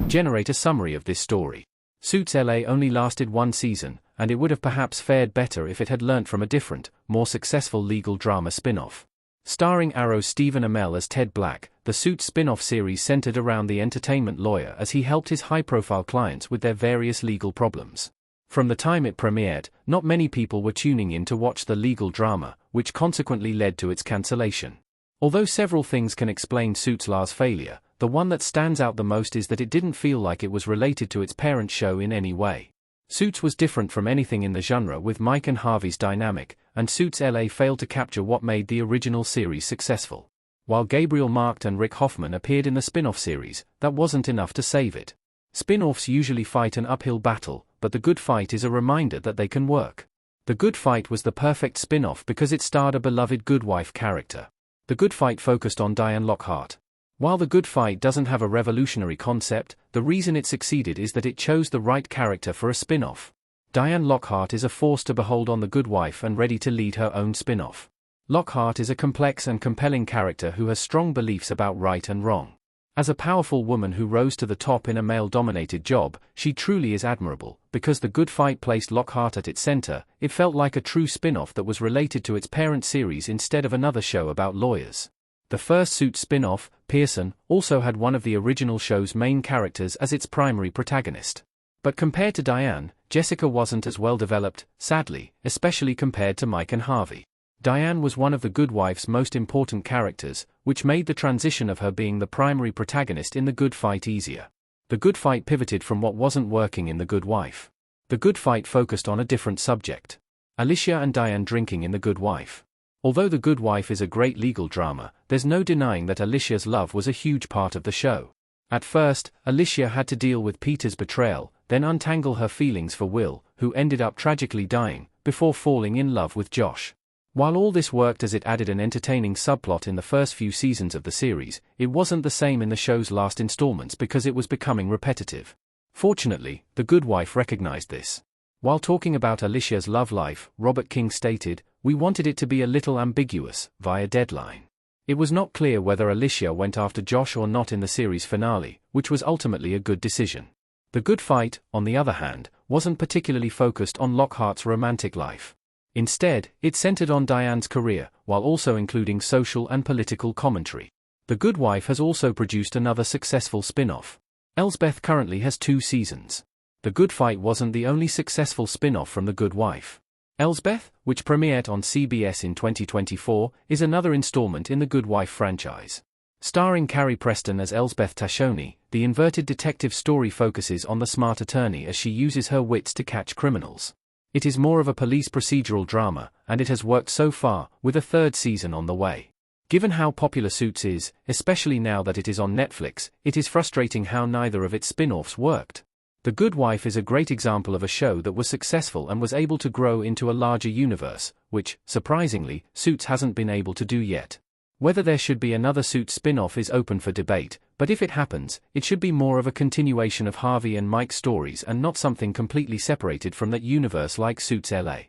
Generate a summary of this story. Suits LA only lasted one season, and it would have perhaps fared better if it had learnt from a different, more successful legal drama spin-off. Starring Arrow's Stephen Amell as Ted Black, the Suits spin-off series centered around the entertainment lawyer as he helped his high-profile clients with their various legal problems. From the time it premiered, not many people were tuning in to watch the legal drama, which consequently led to its cancellation. Although several things can explain Suits' last failure, the one that stands out the most is that it didn't feel like it was related to its parent show in any way. Suits was different from anything in the genre with Mike and Harvey's dynamic, and Suits LA failed to capture what made the original series successful. While Gabriel Marked and Rick Hoffman appeared in the spin-off series, that wasn't enough to save it. Spin-offs usually fight an uphill battle, but The Good Fight is a reminder that they can work. The Good Fight was the perfect spin-off because it starred a beloved good wife character. The Good Fight focused on Diane Lockhart. While The Good Fight doesn't have a revolutionary concept, the reason it succeeded is that it chose the right character for a spin-off. Diane Lockhart is a force to behold on The Good Wife and ready to lead her own spin-off. Lockhart is a complex and compelling character who has strong beliefs about right and wrong. As a powerful woman who rose to the top in a male-dominated job, she truly is admirable. Because The Good Fight placed Lockhart at its center, it felt like a true spin-off that was related to its parent series instead of another show about lawyers. The first Suits spin-off, Pearson, also had one of the original show's main characters as its primary protagonist. But compared to Diane, Jessica wasn't as well developed, sadly, especially compared to Mike and Harvey. Diane was one of The Good Wife's most important characters, which made the transition of her being the primary protagonist in The Good Fight easier. The Good Fight pivoted from what wasn't working in The Good Wife. The Good Fight focused on a different subject. Alicia and Diane drinking in The Good Wife. Although The Good Wife is a great legal drama, there's no denying that Alicia's love was a huge part of the show. At first, Alicia had to deal with Peter's betrayal, then untangle her feelings for Will, who ended up tragically dying, before falling in love with Josh. While all this worked as it added an entertaining subplot in the first few seasons of the series, it wasn't the same in the show's last installments because it was becoming repetitive. Fortunately, The Good Wife recognized this. While talking about Alicia's love life, Robert King stated, "We wanted it to be a little ambiguous, via Deadline. It was not clear whether Alicia went after Josh or not in the series finale, which was ultimately a good decision." The Good Fight, on the other hand, wasn't particularly focused on Lockhart's romantic life. Instead, it centered on Diane's career, while also including social and political commentary. The Good Wife has also produced another successful spin-off. Elsbeth currently has 2 seasons. The Good Fight wasn't the only successful spin-off from The Good Wife. Elsbeth, which premiered on CBS in 2024, is another installment in the Good Wife franchise. Starring Carrie Preston as Elsbeth Tashoni, the inverted detective story focuses on the smart attorney as she uses her wits to catch criminals. It is more of a police procedural drama, and it has worked so far, with a 3rd season on the way. Given how popular Suits is, especially now that it is on Netflix, it is frustrating how neither of its spin-offs worked. The Good Wife is a great example of a show that was successful and was able to grow into a larger universe, which, surprisingly, Suits hasn't been able to do yet. Whether there should be another Suits spin-off is open for debate, but if it happens, it should be more of a continuation of Harvey and Mike's stories and not something completely separated from that universe like Suits LA.